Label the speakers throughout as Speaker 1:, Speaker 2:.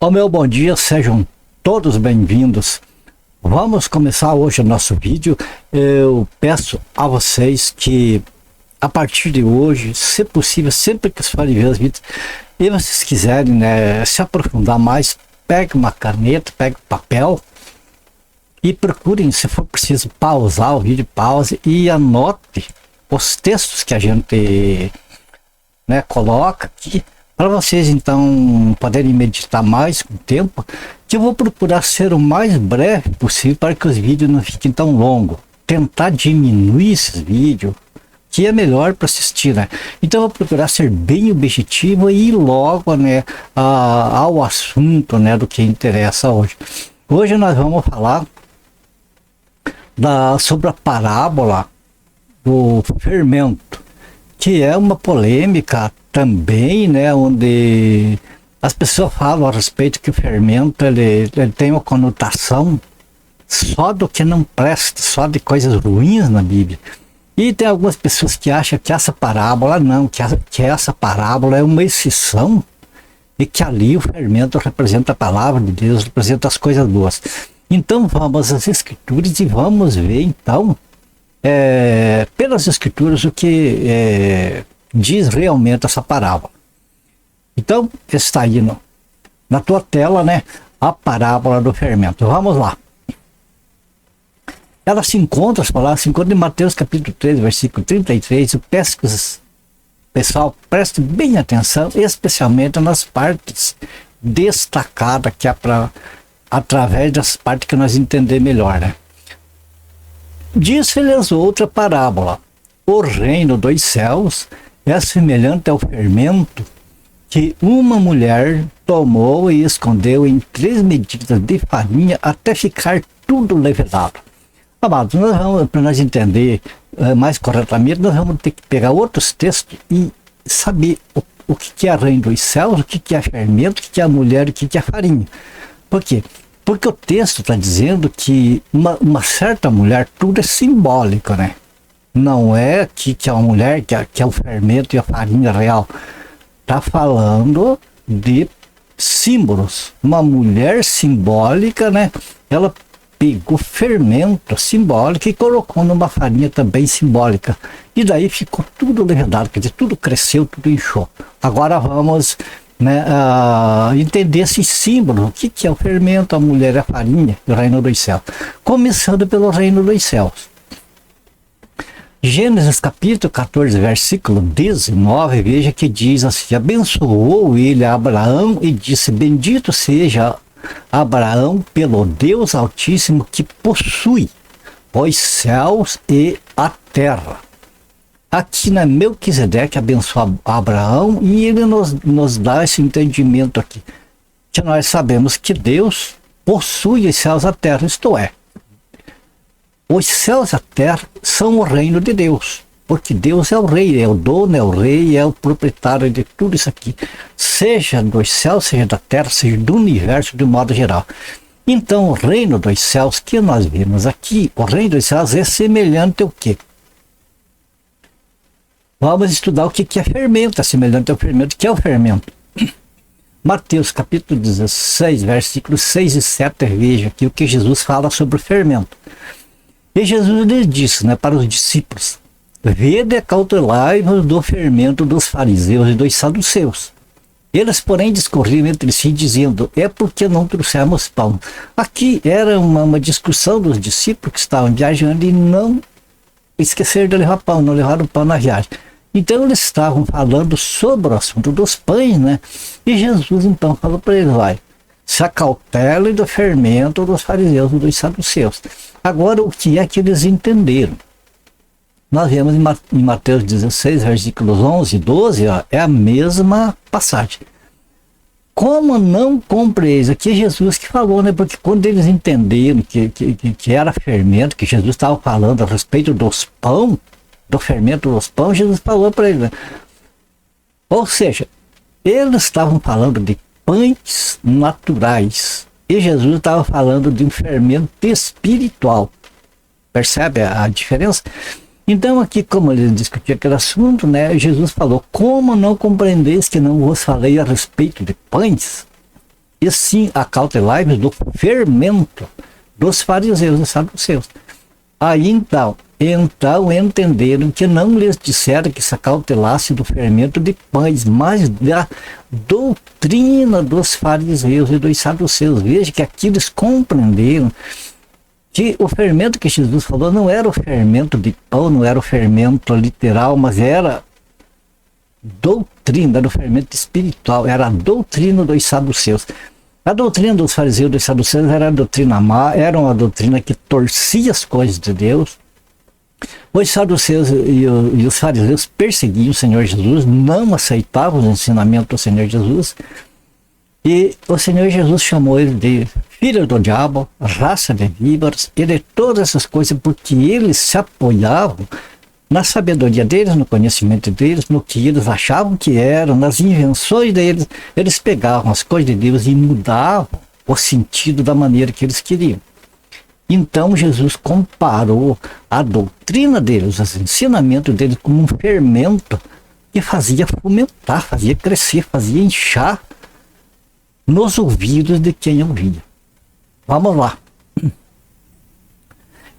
Speaker 1: Ó meu bom dia, sejam todos bem-vindos. Vamos começar hoje o nosso vídeo. Eu peço a vocês que, a partir de hoje, se possível, sempre que vocês forem ver os vídeos, e vocês quiserem, né, se aprofundar mais, pegue uma caneta, pegue papel e procurem, se for preciso, pausar o vídeo, pause e anote os textos que a gente, né, coloca aqui, para vocês então poderem meditar mais com o tempo, que eu vou procurar ser o mais breve possível para que os vídeos não fiquem tão longos. Tentar diminuir esses vídeos, que é melhor para assistir, né? Então eu vou procurar ser bem objetivo e ir logo, né, ao assunto, né, do que interessa hoje. Hoje nós vamos falar sobre a parábola do fermento, que é uma polêmica também, né, onde as pessoas falam a respeito que o fermento ele tem uma conotação só do que não presta, só de coisas ruins na Bíblia. E tem algumas pessoas que acham que essa parábola não, que essa parábola é uma exceção e que ali o fermento representa a palavra de Deus, representa as coisas boas. Então vamos às Escrituras e vamos ver então pelas Escrituras o que diz realmente essa parábola. Então está aí na tua tela, né, a parábola do fermento. Vamos lá. Ela se encontra, as palavras se encontram em Mateus capítulo 3, versículo 33. Eu peço que o pessoal preste bem atenção, especialmente nas partes destacadas, que é através das partes que nós entender melhor, né? Disse-lhes outra parábola: o reino dos céus é semelhante ao fermento que uma mulher tomou e escondeu em 3 medidas de farinha até ficar tudo levedado. Amados, para nós entender mais corretamente, nós vamos ter que pegar outros textos e saber o que é o reino dos céus, o que é fermento, o que é a mulher, o que é a farinha. Por quê? Porque o texto está dizendo que uma certa mulher, tudo é simbólico, né? Não é que é uma mulher, que é o fermento e a farinha real. Está falando de símbolos. Uma mulher simbólica, né? Ela pegou fermento simbólico e colocou numa farinha também simbólica. E daí ficou tudo levedado, quer dizer, tudo cresceu, tudo inchou. Agora vamos, né, entender esses símbolos. O que é o fermento, a mulher, a farinha e o reino dos céus. Começando pelo reino dos céus. Gênesis capítulo 14, versículo 19, veja que diz assim: abençoou ele a Abraão e disse: bendito seja Abraão pelo Deus Altíssimo que possui os céus e a terra. Aqui na Melquisedeque abençoa Abraão e ele nos dá esse entendimento aqui, que nós sabemos que Deus possui os céus e a terra, isto é, os céus e a terra são o reino de Deus, porque Deus é o rei, é o dono, é o rei, é o proprietário de tudo isso aqui, seja dos céus, seja da terra, seja do universo de modo geral. Então o reino dos céus que nós vemos aqui, o reino dos céus é semelhante ao quê? Vamos estudar o que é fermento, é semelhante ao fermento. O que é o fermento? Mateus capítulo 16, versículos 6 e 7, veja aqui o que Jesus fala sobre o fermento. E Jesus lhes disse, né, para os discípulos: vede e cautelai-vos do fermento dos fariseus e dos saduceus. Eles, porém, discorriam entre si, dizendo: é porque não trouxemos pão. Aqui era uma discussão dos discípulos que estavam viajando e não esqueceram de levar pão, não levaram pão na viagem. Então eles estavam falando sobre o assunto dos pães, né? E Jesus então falou para eles: vai, se acautelem do fermento dos fariseus e dos saduceus. Agora, o que é que eles entenderam? Nós vemos em Mateus 16, versículos 11 e 12, ó, é a mesma passagem. Como não compreendeis? Aqui é Jesus que falou, né? Porque quando eles entenderam que era fermento, que Jesus estava falando a respeito dos pão, do fermento dos pães, Jesus falou para eles, né? Ou seja, eles estavam falando de pães naturais e Jesus estava falando de um fermento espiritual. Percebe a diferença? Então aqui, como ele discutiu aquele assunto, né, Jesus falou: como não compreendeis que não vos falei a respeito de pães? e sim acautelai-vos do fermento dos fariseus e saduceus. Aí então entenderam que não lhes disseram que se acautelasse do fermento de pães, mas da doutrina dos fariseus e dos saduceus. Veja que aqui eles compreenderam que o fermento que Jesus falou não era o fermento de pão, não era o fermento literal, mas era doutrina, era o fermento espiritual, era a doutrina dos saduceus. A doutrina dos fariseus e dos saduceus era a doutrina má, era uma doutrina que torcia as coisas de Deus. Os saduceus e os fariseus perseguiam o Senhor Jesus, não aceitavam os ensinamentos do Senhor Jesus. E o Senhor Jesus chamou ele de filho do diabo, raça de víboras, e de todas essas coisas, porque eles se apoiavam na sabedoria deles, no conhecimento deles, no que eles achavam que eram, nas invenções deles. Eles pegavam as coisas de Deus e mudavam o sentido da maneira que eles queriam. Então Jesus comparou a doutrina deles, os ensinamentos deles, como um fermento que fazia fomentar, fazia crescer, fazia inchar nos ouvidos de quem ouvia. Vamos lá.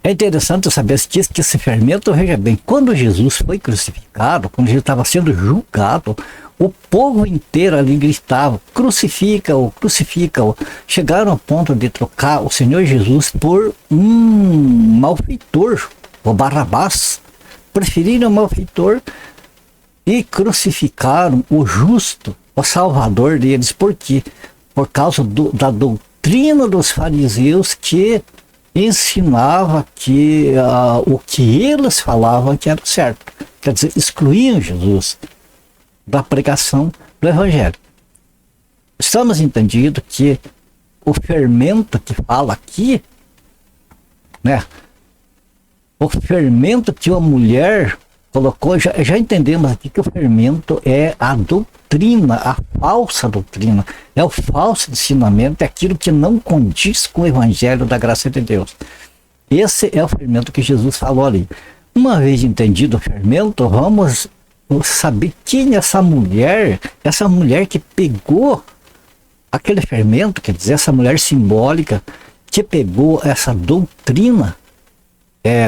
Speaker 1: É interessante saber que esse fermento, veja bem, quando Jesus foi crucificado, quando ele estava sendo julgado, o povo inteiro ali gritava, crucifica-o, crucifica-o. Chegaram ao ponto de trocar o Senhor Jesus por um malfeitor, o Barrabás. Preferiram o malfeitor e crucificaram o justo, o salvador deles. Por quê? Por causa da doutrina dos fariseus, que ensinava que o que eles falavam que era certo. Quer dizer, excluíam Jesus da pregação do Evangelho. Estamos entendidos que o fermento que fala aqui, né? O fermento que a mulher colocou, já entendemos aqui que o fermento é a doutrina, a falsa doutrina, é o falso ensinamento, é aquilo que não condiz com o Evangelho da graça de Deus. Esse é o fermento que Jesus falou ali. Uma vez entendido o fermento, vamos saber quem é essa mulher que pegou aquele fermento, quer dizer, essa mulher simbólica que pegou essa doutrina,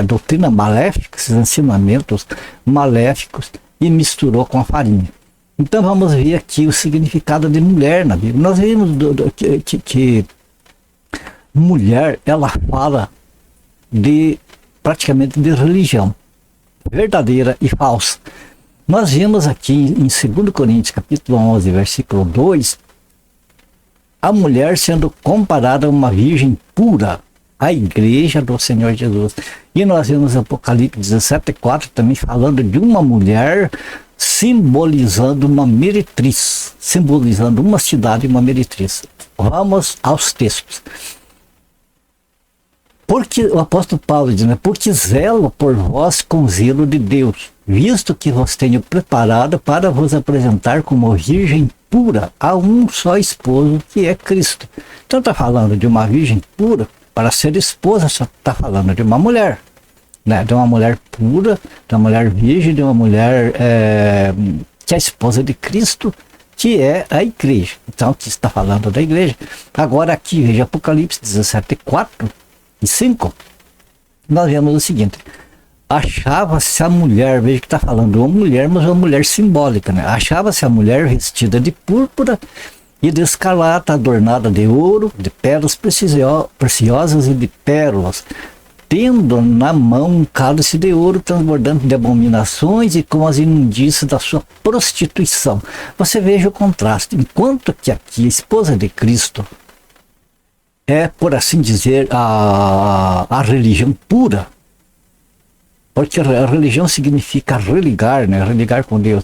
Speaker 1: doutrina maléfica, esses ensinamentos maléficos, e misturou com a farinha. Então vamos ver aqui o significado de mulher na Bíblia. Nós vimos que mulher, ela fala praticamente de religião, verdadeira e falsa. Nós vimos aqui em 2 Coríntios capítulo 11, versículo 2, a mulher sendo comparada a uma virgem pura, a igreja do Senhor Jesus. E nós vemos Apocalipse 17:4 também falando de uma mulher simbolizando uma meretriz, simbolizando uma cidade e uma meretriz. Vamos aos textos. Porque o apóstolo Paulo diz, né? Porque zelo por vós com zelo de Deus, visto que vos tenho preparado para vos apresentar como virgem pura a um só esposo, que é Cristo. Então está falando de uma virgem pura para ser esposa, só está falando de uma mulher, né? De uma mulher pura, de uma mulher virgem, de uma mulher que é a esposa de Cristo, que é a igreja. Então aqui está falando da igreja. Agora aqui, veja Apocalipse 17:4 e 5, nós vemos o seguinte: achava-se a mulher, veja que está falando de uma mulher, mas uma mulher simbólica, né? Achava-se a mulher vestida de púrpura e de escarlata, adornada de ouro, de pedras preciosas e de pérolas, tendo na mão um cálice de ouro transbordando de abominações e com as imundícias da sua prostituição. Você veja o contraste. Enquanto que aqui a esposa de Cristo é, por assim dizer, a religião pura, porque a religião significa religar, né? Religar com Deus.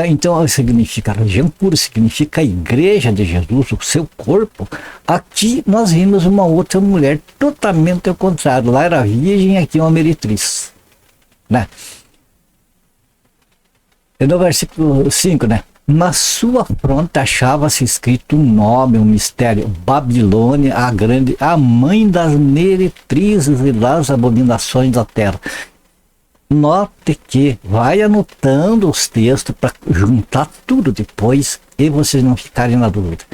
Speaker 1: Então significa a religião pura, significa a igreja de Jesus, o seu corpo. Aqui nós vimos uma outra mulher totalmente ao contrário. Lá era virgem, aqui uma meretriz, né? E no versículo 5, né? Na sua fronte achava-se escrito um nome, um mistério: Babilônia, a grande, a mãe das meretrizes e das abominações da terra. Note que vai anotando os textos para juntar tudo depois e vocês não ficarem na dúvida.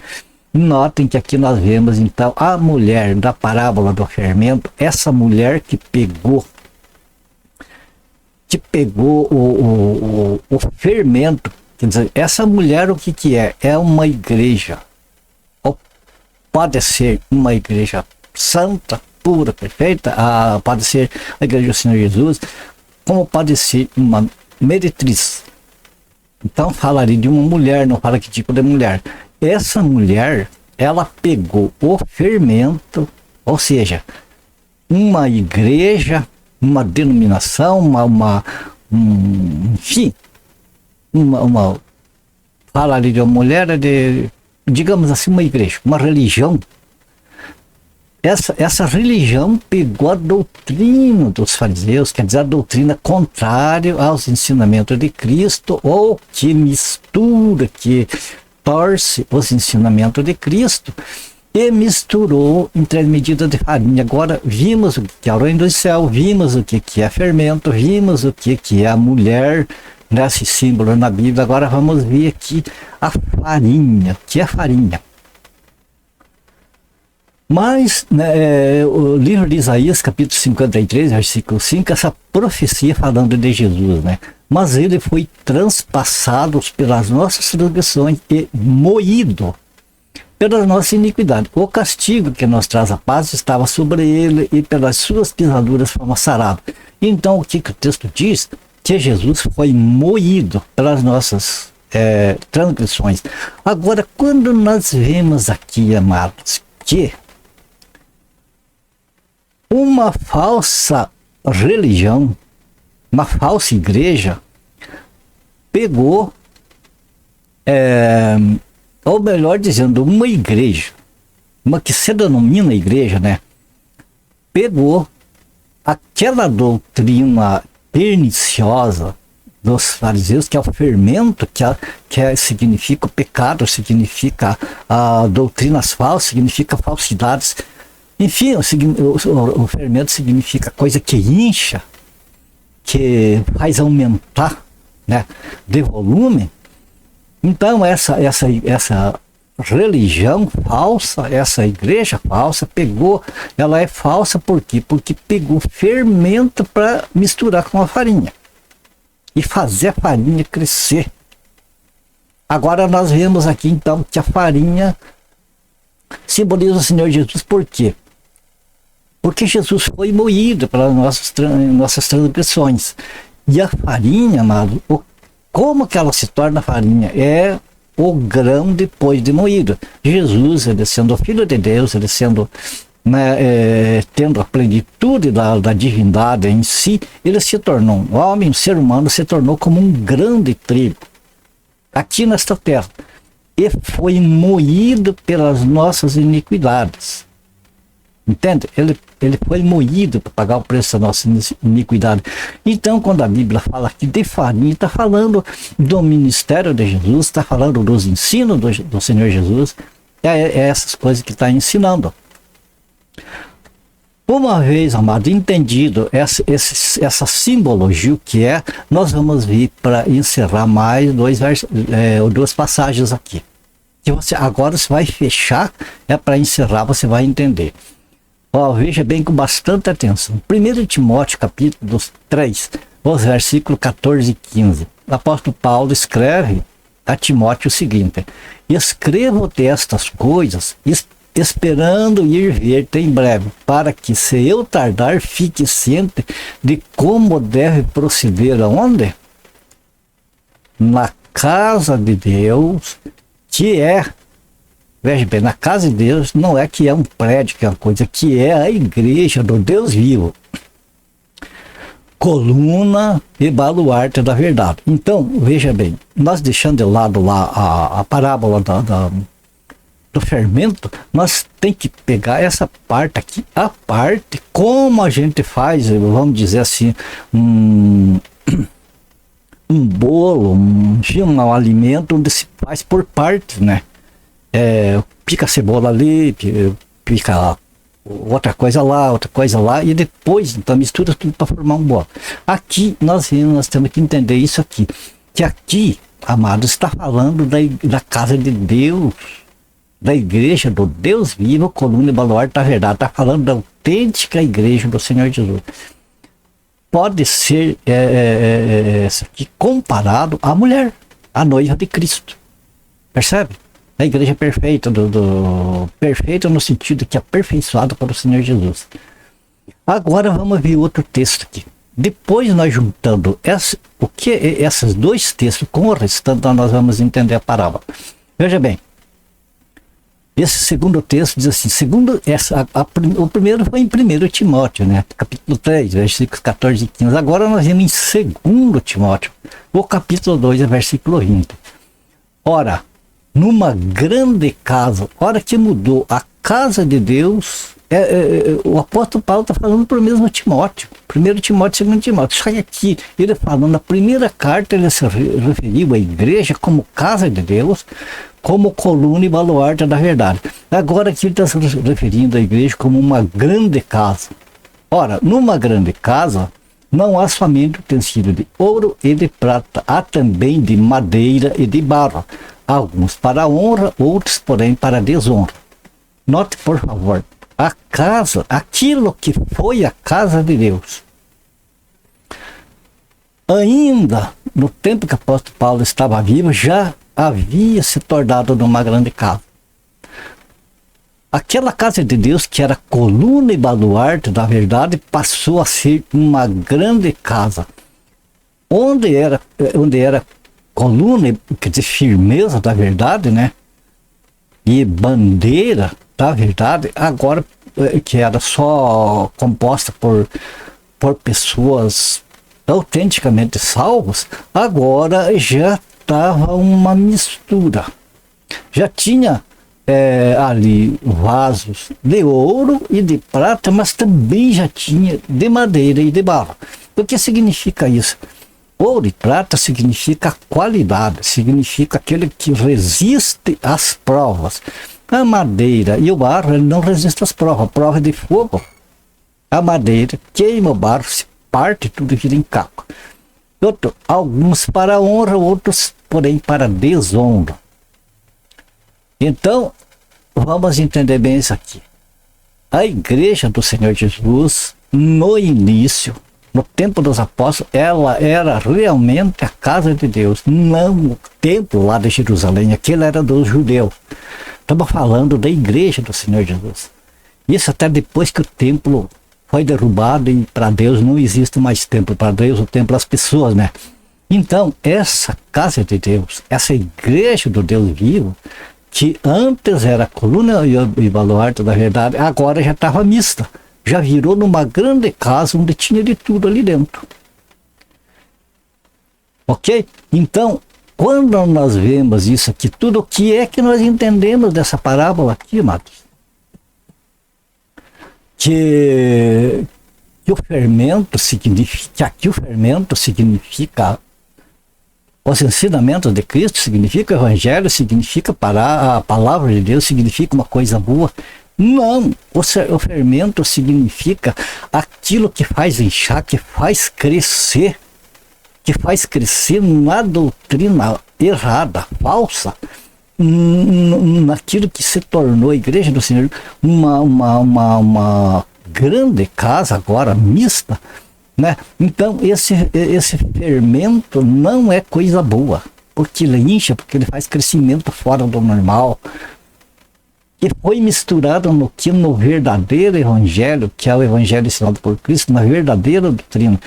Speaker 1: Notem que aqui nós vemos então a mulher da parábola do fermento, essa mulher que pegou o fermento. Quer dizer, essa mulher o que é? É uma igreja. Ou pode ser uma igreja santa, pura, perfeita, pode ser a igreja do Senhor Jesus, como pode ser uma meretriz. Então falaria de uma mulher, não fala que tipo de mulher. Essa mulher, ela pegou o fermento, ou seja, uma igreja, uma denominação, enfim, falaria de uma mulher, digamos assim, uma igreja, uma religião. Essa religião pegou a doutrina dos fariseus, quer dizer, a doutrina contrária aos ensinamentos de Cristo, ou que mistura, que torce os ensinamentos de Cristo, e misturou em 3 medidas de farinha. Agora vimos o que é o reino do céu, vimos o que é fermento, vimos o que é a mulher, nesse símbolo na Bíblia. Agora vamos ver aqui a farinha, que é farinha. Mas, né, o livro de Isaías, capítulo 53, versículo 5, essa profecia falando de Jesus, né? Mas ele foi transpassado pelas nossas transgressões e moído pelas nossas iniquidades. O castigo que nos traz a paz estava sobre ele, e pelas suas pisaduras fomos sarados. Então, o que o texto diz? Que Jesus foi moído pelas nossas transgressões. Agora, quando nós vemos aqui, amados, que uma falsa religião, uma falsa igreja, pegou, ou melhor dizendo, uma igreja, uma que se denomina igreja, né? Pegou aquela doutrina perniciosa dos fariseus, que é o fermento, que significa o pecado, significa doutrinas falsas, significa falsidades. Enfim, o fermento significa coisa que incha, que faz aumentar, né, de volume. Então essa religião falsa, essa igreja falsa, ela é falsa por quê? Porque pegou fermento para misturar com a farinha e fazer a farinha crescer. Agora nós vemos aqui então que a farinha simboliza o Senhor Jesus. Por quê? Porque Jesus foi moído pelas nossas transgressões. E a farinha, amado, como que ela se torna farinha? É o grão depois de moído. Jesus, ele sendo o Filho de Deus, ele sendo, né, tendo a plenitude da divindade em si, ele se tornou um homem, um ser humano, se tornou como um grão de trigo aqui nesta terra, e foi moído pelas nossas iniquidades. Entende? Ele foi moído para pagar o preço da nossa iniquidade. Então, quando a Bíblia fala aqui de farinha, está falando do ministério de Jesus, está falando dos ensinos do Senhor Jesus, é essas coisas que está ensinando. Uma vez, amado, entendido essa simbologia, o que é, nós vamos vir para encerrar mais duas passagens aqui. Que agora você vai fechar, para encerrar, você vai entender. Veja bem com bastante atenção. 1 Timóteo, capítulo 3, os versículos 14 e 15. O apóstolo Paulo escreve a Timóteo o seguinte: escrevo-te estas coisas, esperando ir ver-te em breve, para que, se eu tardar, fique ciente de como deve proceder aonde? Na casa de Deus, que é, veja bem, na casa de Deus não é que é um prédio, que é uma coisa, que é a igreja do Deus vivo, coluna e baluarte da verdade. Então, veja bem, nós deixando de lado lá a parábola do fermento, nós tem que pegar essa parte aqui, a parte, como a gente faz, vamos dizer assim, um bolo, um alimento onde se faz por partes, né? Pica a cebola ali, pica outra coisa lá, e depois então mistura tudo para formar um bolo. Aqui nós temos que entender isso aqui, que aqui, amado, está falando da casa de Deus, da igreja do Deus vivo, coluna e baluarte da verdade. Está falando da autêntica igreja do Senhor Jesus. Pode ser comparado à mulher, à noiva de Cristo. Percebe? A igreja perfeita, perfeita no sentido que é aperfeiçoada para o Senhor Jesus. Agora vamos ver outro texto aqui. Depois nós juntando esses dois textos com o restante, nós vamos entender a parábola. Veja bem, esse segundo texto diz assim, o primeiro foi em 1 Timóteo, né? Capítulo 3, versículos 14 e 15. Agora nós vemos em 2 Timóteo, o capítulo 2, versículo 20. Ora, numa grande casa, hora que mudou a casa de Deus, o apóstolo Paulo está falando para o mesmo Timóteo, 1 Timóteo, 2 Timóteo. Só que aqui ele falando, na primeira carta ele se referiu à igreja como casa de Deus, como coluna e baluarte da verdade. Agora aqui ele está se referindo à igreja como uma grande casa. Ora, numa grande casa não há somente utensílio de ouro e de prata, há também de madeira e de barro, alguns para honra, outros porém para desonra. Note, por favor, a casa, aquilo que foi a casa de Deus, ainda no tempo que o apóstolo Paulo estava vivo, já havia se tornado numa grande casa. Aquela casa de Deus, que era coluna e baluarte da verdade, passou a ser uma grande casa, onde era coluna, quer dizer, firmeza da verdade, né? E bandeira da verdade, agora que era só composta por pessoas autenticamente salvos, agora já estava uma mistura. Já tinha ali vasos de ouro e de prata, mas também já tinha de madeira e de barro. O que significa isso? Ouro e prata significa qualidade, significa aquele que resiste às provas. A madeira e o barro, ele não resiste às provas. A prova é de fogo. A madeira queima, o barro se parte, tudo vira em caco. Alguns para honra, outros, porém, para desonra. Então, vamos entender bem isso aqui. A igreja do Senhor Jesus, no início, no tempo dos apóstolos, ela era realmente a casa de Deus, não o templo lá de Jerusalém, aquele era dos judeus. Estamos falando da igreja do Senhor Jesus. Isso até depois que o templo foi derrubado e para Deus não existe mais templo. Para Deus o templo é as pessoas, né? Então, essa casa de Deus, essa igreja do Deus vivo, que antes era coluna e baluarte da verdade, agora já estava mista. Já virou numa grande casa onde tinha de tudo ali dentro. Ok? Então, quando nós vemos isso aqui, tudo o que é que nós entendemos dessa parábola aqui, amados? Que o fermento significa os ensinamentos de Cristo, significa o evangelho, significa a palavra de Deus, significa uma coisa boa. Não, o fermento significa aquilo que faz inchar, que faz crescer na doutrina errada, falsa, naquilo que se tornou a igreja do Senhor, uma grande casa agora, mista, né? Então esse fermento não é coisa boa, porque ele incha, porque ele faz crescimento fora do normal, que foi misturado no verdadeiro evangelho, que é o evangelho ensinado por Cristo, na verdadeira doutrina.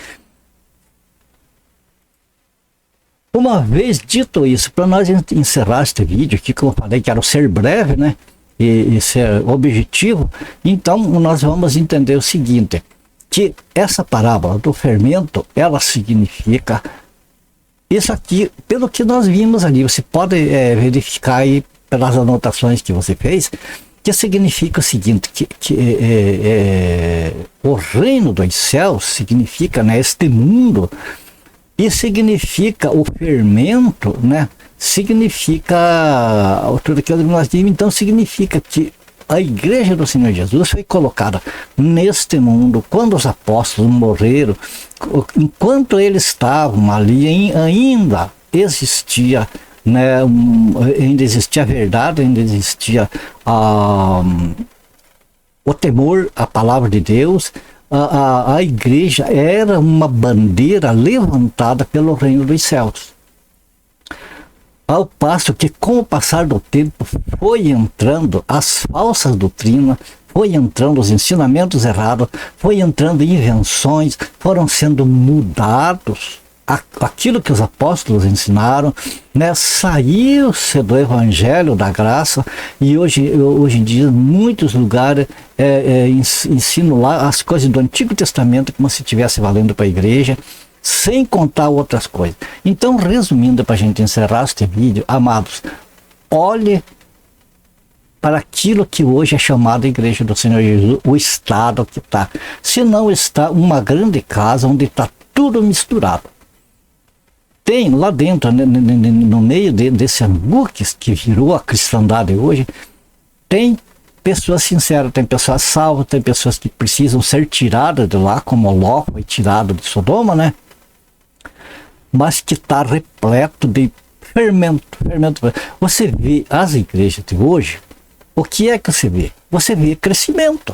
Speaker 1: Uma vez dito isso, para nós encerrar este vídeo aqui, como eu falei, quero ser breve, né, e ser objetivo, então nós vamos entender o seguinte, que essa parábola do fermento, ela significa isso aqui, pelo que nós vimos ali. Você pode verificar aí pelas anotações que você fez, que significa o seguinte, que o reino dos céus significa, né, este mundo, e significa o fermento, né, significa tudo aquilo que nós vimos. Então significa que a igreja do Senhor Jesus foi colocada neste mundo quando os apóstolos morreram, enquanto eles estavam ali, ainda existia né, ainda existia a verdade, ainda existia o temor à palavra de Deus. A igreja era uma bandeira levantada pelo reino dos céus. Ao passo que, com o passar do tempo, foi entrando as falsas doutrinas, foi entrando os ensinamentos errados, foi entrando invenções, foram sendo mudados aquilo que os apóstolos ensinaram, né? Saiu-se do evangelho da graça, e hoje em dia, em muitos lugares, ensinam lá as coisas do Antigo Testamento como se estivesse valendo para a igreja, sem contar outras coisas. Então, resumindo, para a gente encerrar este vídeo, amados, olhe para aquilo que hoje é chamado Igreja do Senhor Jesus, o estado que está. Se não está uma grande casa onde está tudo misturado. Tem lá dentro, no meio desse hamburgues que virou a cristandade hoje, tem pessoas sinceras, tem pessoas salvas, tem pessoas que precisam ser tiradas de lá, como Ló foi tirado de Sodoma, né? Mas que está repleto de fermento. Você vê as igrejas de hoje, o que é que você vê? Você vê crescimento.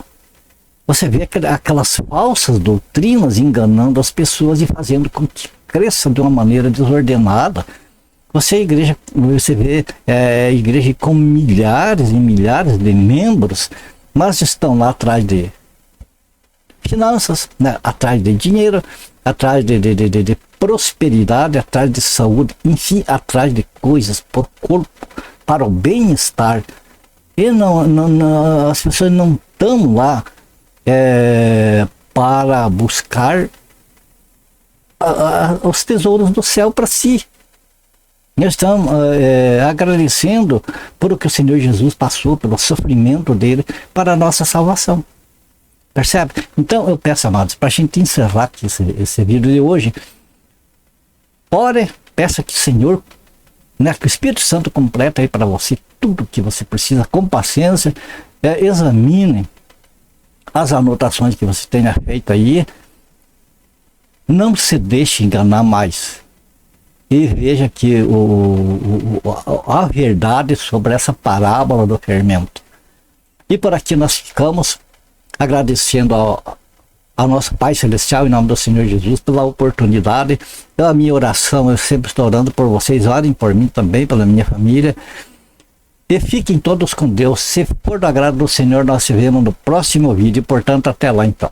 Speaker 1: Você vê aquelas falsas doutrinas enganando as pessoas e fazendo com que cresça de uma maneira desordenada. Você vê igreja com milhares e milhares de membros, mas estão lá atrás de finanças, né? Atrás de dinheiro, atrás de prosperidade, atrás de saúde, enfim, atrás de coisas para o corpo, para o bem-estar. E as pessoas não estão lá para buscar os tesouros do céu para si. Nós estamos agradecendo por o que o Senhor Jesus passou, pelo sofrimento dele, para a nossa salvação. Percebe? Então eu peço, amados, para a gente encerrar aqui esse vídeo de hoje, ore, peça que o Senhor, né, que o Espírito Santo completa aí para você tudo que você precisa, com paciência. Examine as anotações que você tenha feito aí. Não se deixe enganar mais. E veja que a verdade sobre essa parábola do fermento. E por aqui nós ficamos agradecendo ao nosso Pai Celestial, em nome do Senhor Jesus, pela oportunidade. A minha oração, eu sempre estou orando por vocês, orem por mim também, pela minha família. E fiquem todos com Deus. Se for do agrado do Senhor, nós se vemos no próximo vídeo. Portanto, até lá então.